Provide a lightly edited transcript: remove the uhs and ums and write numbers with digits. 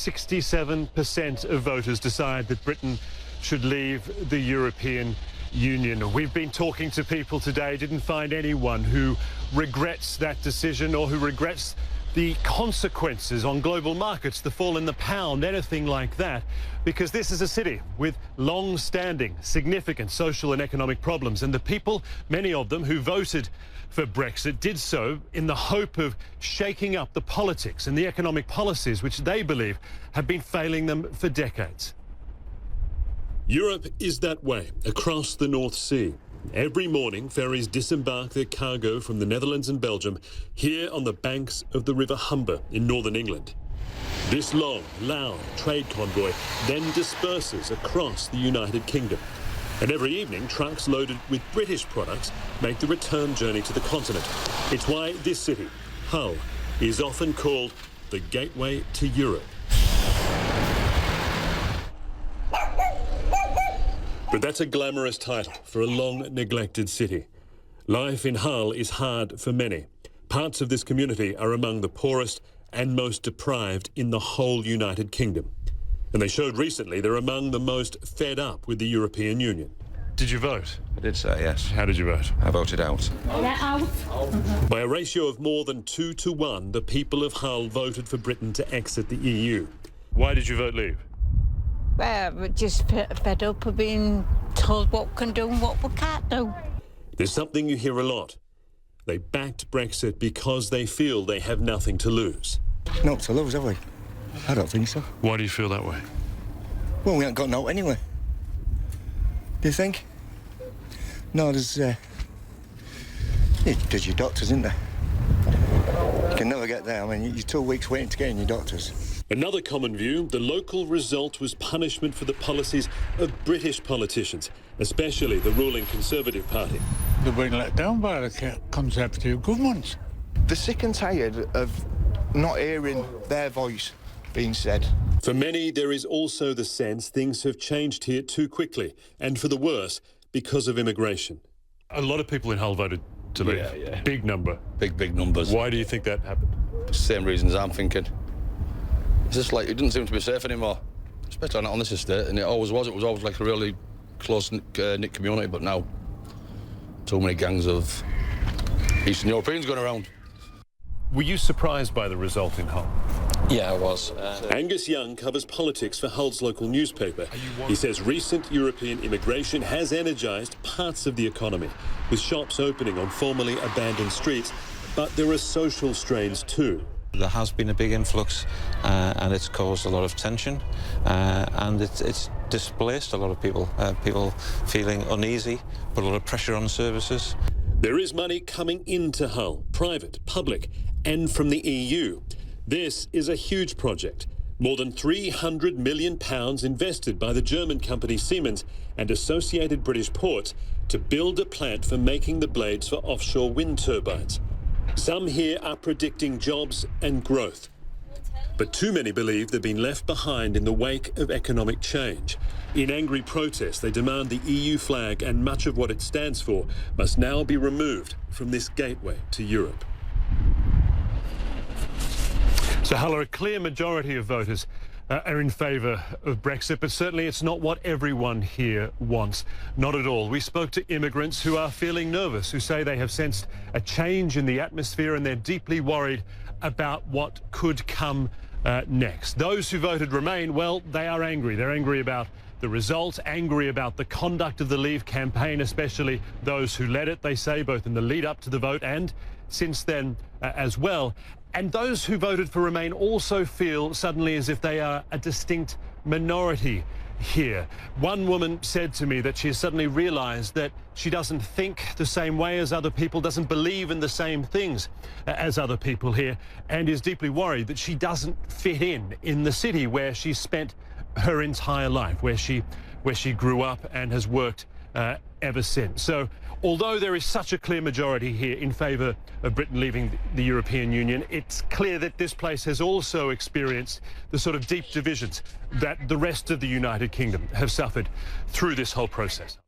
67% of voters decide that Britain should leave the European Union. We've been talking to people today, didn't find anyone who regrets that decision or who regrets the consequences on global markets, the fall in the pound, anything like that, because this is a city with long-standing, significant social and economic problems. And the people, many of them who voted for Brexit, did so in the hope of shaking up the politics and the economic policies which they believe have been failing them for decades. Europe is that way, across the North Sea. Every morning, ferries disembark their cargo from the Netherlands and Belgium here on the banks of the River Humber in northern England. This long, loud trade convoy then disperses across the United Kingdom. And every evening, trucks loaded with British products make the return journey to the continent. It's why this city, Hull, is often called the gateway to Europe. But that's a glamorous title for a long-neglected city. Life in Hull is hard for many. Parts of this community are among the poorest and most deprived in the whole United Kingdom. And they showed recently they're among the most fed up with the European Union. Did you vote? I did, sir, yes. How did you vote? I voted out. By a ratio of more than 2 to 1, the people of Hull voted for Britain to exit the EU. Why did you vote leave? Well, we're just fed up of being told what we can do and what we can't do. There's something you hear a lot. They backed Brexit because they feel they have nothing to lose. Not to lose, have we? I don't think so. Why do you feel that way? Well, we ain't got no anyway. Do you think? No, there's your doctors, isn't there? You can never get there. I mean, you're 2 weeks waiting to get in your doctors. Another common view, the local result was punishment for the policies of British politicians, especially the ruling Conservative Party. They've been let down by the Conservative government. They're sick and tired of not hearing their voice being said. For many, there is also the sense things have changed here too quickly, and for the worse, because of immigration. A lot of people in Hull voted to leave. Yeah. Big number. Big numbers. Why do you think that happened? Same reasons I'm thinking. It's just like, it didn't seem to be safe anymore, especially on this estate, and it always was. It was always like a really close-knit community, but now, too many gangs of Eastern Europeans going around. Were you surprised by the result in Hull? Yeah, I was. Angus Young covers politics for Hull's local newspaper. He says recent European immigration has energised parts of the economy, with shops opening on formerly abandoned streets, but there are social strains too. There has been a big influx and it's caused a lot of tension and it's displaced a lot of people. People feeling uneasy, put a lot of pressure on services. There is money coming into Hull, private, public, and from the EU. This is a huge project. More than £300 million invested by the German company Siemens and Associated British Ports to build a plant for making the blades for offshore wind turbines. Some here are predicting jobs and growth. But too many believe they've been left behind in the wake of economic change. In angry protest, they demand the EU flag and much of what it stands for must now be removed from this gateway to Europe. So, Hull, a clear majority of voters are in favour of Brexit, but certainly it's not what everyone here wants. Not at all. We spoke to immigrants who are feeling nervous, who say they have sensed a change in the atmosphere and they're deeply worried about what could come next. Those who voted Remain, well, they are angry. They're angry about the results, angry about the conduct of the Leave campaign, especially those who led it, they say, both in the lead up to the vote and since then as well. And those who voted for Remain also feel suddenly as if they are a distinct minority here. One woman said to me that she has suddenly realised that she doesn't think the same way as other people, doesn't believe in the same things as other people here, and is deeply worried that she doesn't fit in the city where she spent her entire life, where she grew up and has worked ever since. So although there is such a clear majority here in favour of Britain leaving the European Union, it's clear that this place has also experienced the sort of deep divisions that the rest of the United Kingdom have suffered through this whole process.